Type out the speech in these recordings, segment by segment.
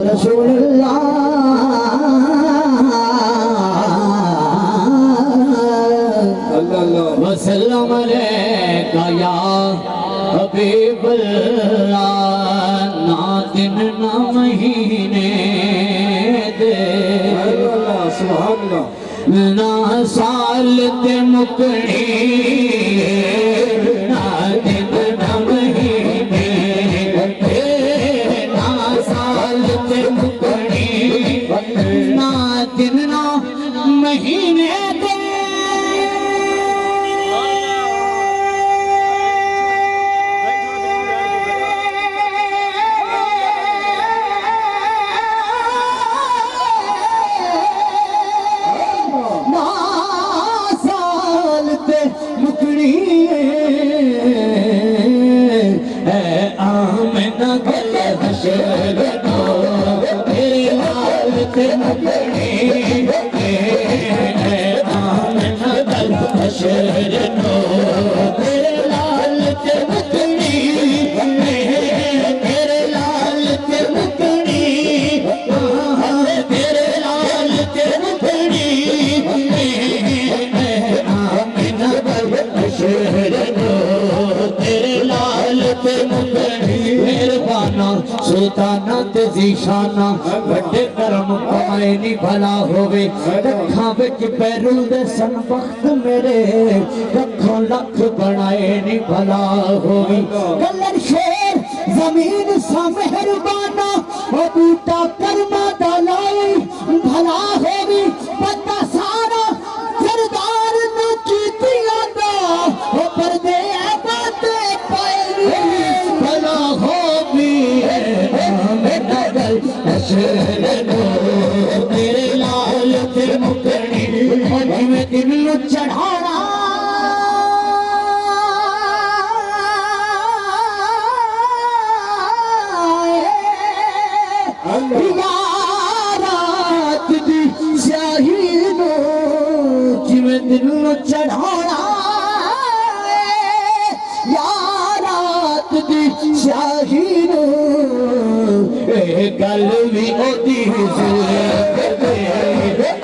रसूलुल्लाह वसल्लम अलैका या हबीबल्लाह। ना दिन ना महीने दे ना साल ते मुकनी, ना दिन ना महीने दे, ना साल ते मुकनी, ना दिन ना महीने दे। सुल्ताना ते ज़ीशाना बड़े करम कमाए नी भला होवे। रखा बिच पैरू दे सन वक्त मेरे, रखों लख बनाए नी भला होवे। कलर शेर जमीन सा मेहरबाना, ओ बूटा कर्मा दा लाई भला होवे। पता सारा सरदार ने कीतियां दा, ओ पर्दे बाते पाए भला होवे। तेरे लाल ते मुकनी जिवें दिल नूं चढ़ाना, रात दी स्याही नूं जिवें दिल नूं चढ़ाना, रात दी स्याही नूं गल भी ओदी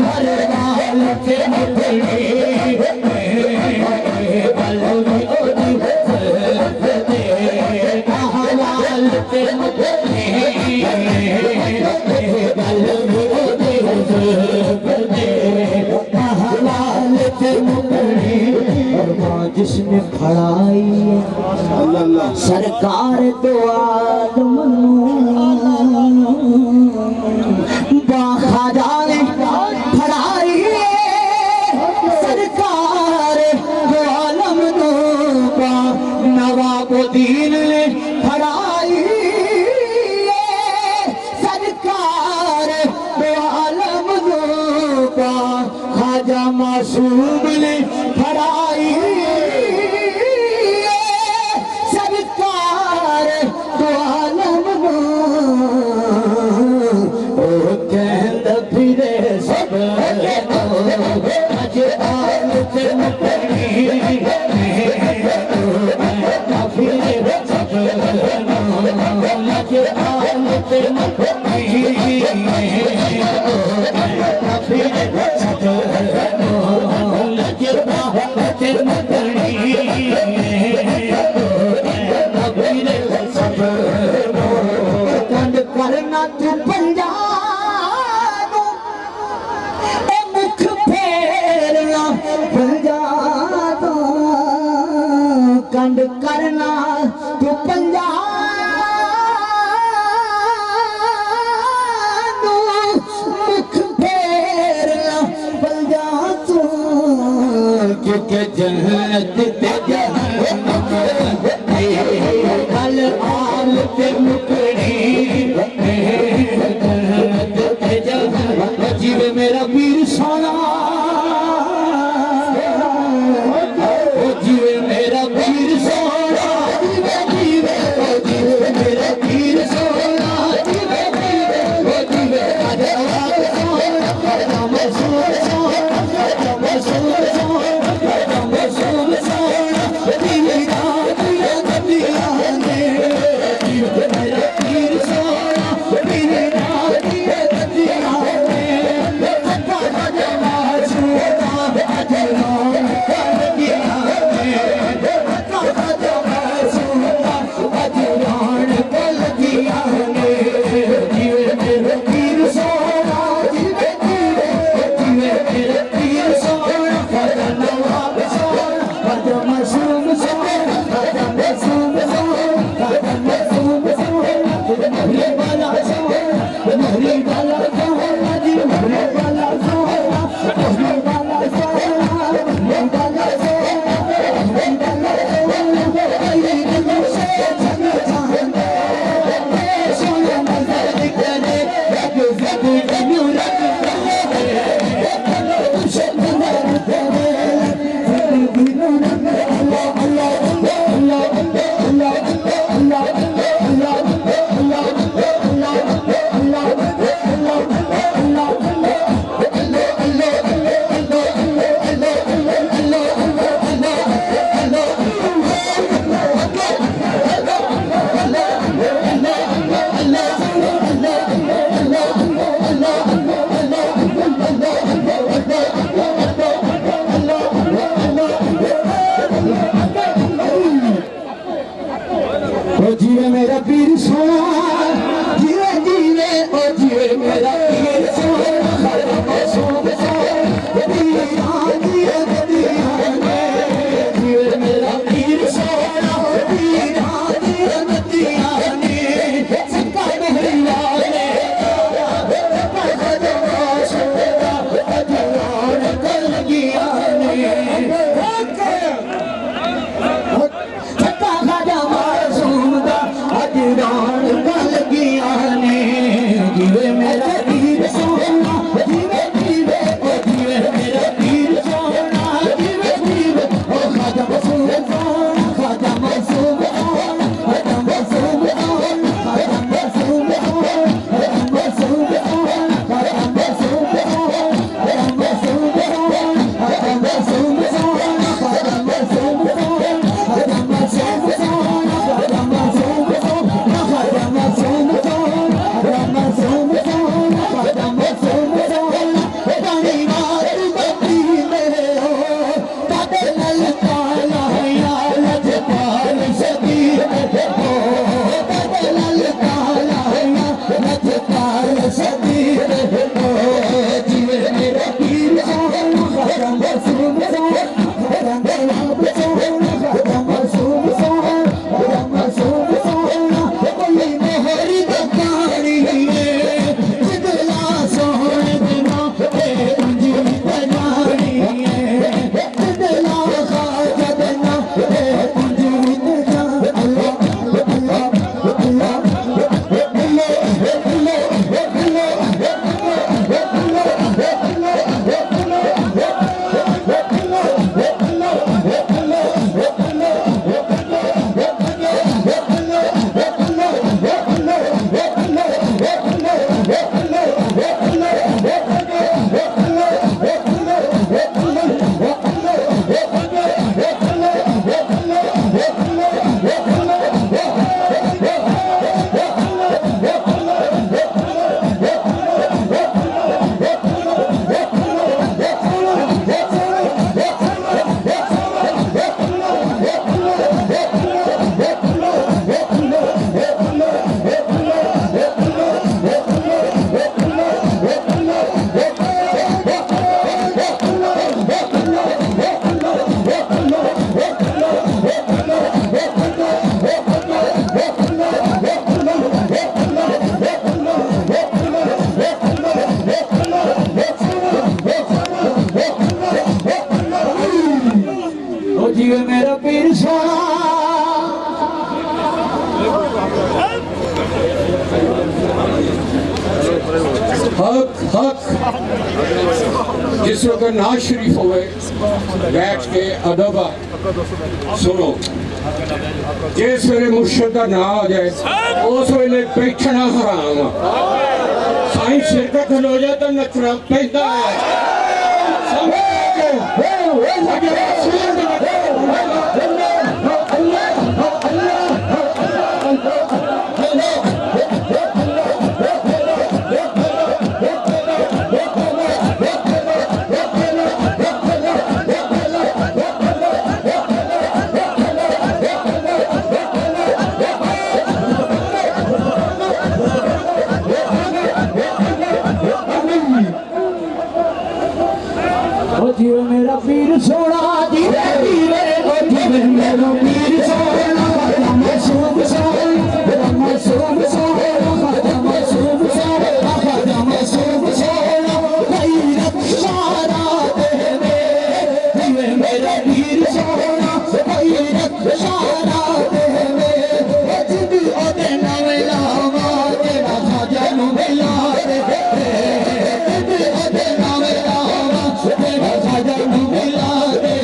हर नाल ते मुकनी, गल भी ओदी हलाल ते मुकनी, गल भी ओदी हलाल ते मुकनी। और मां जिसने खड़ाई सरकार तो आलम बाखाजा ने फड़ाई, सरकार दो आलम नो बा नवाबुद्दीन ने फड़ाई, सरकार दो आलम नो बा खाजा मासूम ने फड़ाई, सरकार दो आलम नो फिरे सब अज आल ते मुकनी, फिरे सब अज आल ते मुकनी, फिरे सब अज आल ते मुकनी, फिरे सब कंड करना तू पंजाब कंड करना तू पंजाब मुख फेरना पंजा तू, क्योंकि जन्नत ते जहन्नम कल आल ते मुकनी, जन्नत ते जहन्नम जिवे मेरा वीर सोना, जिवे मेरा वीर सोना, जिवे मेरा वीर सोना, जिवे जिवे आजाद सोना, मसूर सोना, मसूर सोना, मसूर सोना। जिए मेरा पीर सोना खाजा मासूम सोना दीना जिए नदिया ने जिए मेरा पीर सोना दीना जिए नदिया ने सका नहीं वाले खाजा मासूम अजवान कल गया ने सका खाजा मासूम दा अजवान कल गया ने जीवे मेरा पीर सोना जीवे जीवे ओ जीवे मेरा पीर सोना जीवे जीवे ओ खाजा मासूम सोना खाजा मासूम सोना खाजा मासूम सोना खाजा मासूम सोना खाजा मासूम सोना खाजा मासूम सोना खाजा मासूम सोना खाजा मासूम सोना खाजा मासूम सोना खाजा मासूम सोना खाजा मासूम सोना खाजा मासूम सोना खाजा मासूम सोना खाजा मासूम सोना गानी मार बती में हो ताते नल काला या लजपाल शबीर हो ताते नल काला या लजपाल शबीर हो जीवे मेरा पीर सोना खाजा मासूम सोना खाजा मासूम सोना खाजा मासूम सोना खाजा मासूम सोना कोई मोहरी दकानी है जिदला सोने बिना कुंजी बजानी है जिदला खाजा बिना कुंजी बजानी अल्लाह अल्लाह अल्लाह ओ जीवे मेरा पीर सोना हक हक जिस वक्त नाज शरीफ होवे बैठ के अदब सुनो जिस वेले मुर्शद का ना आ जाए उस वेले बैठना हराम साईं सिर ते खलो जाए तो नचना पैदा है ओ जीवे मेरा पीर सोना जीवे जीवे ओ जीवे मेरा पीर सोना खाजा मासूम सोना खाजा मासूम सोना खाजा मासूम सोना खाजा मासूम सोना गैरत सारा देवे जीवे मेरा पीर सोना गैरत सारा देवे जिद ओदे नावे लावा तेरा खाजा नु मिला दे जिद ओदे नावे लावा तेरा खाजा नु मिला दे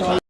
माशाअल्लाह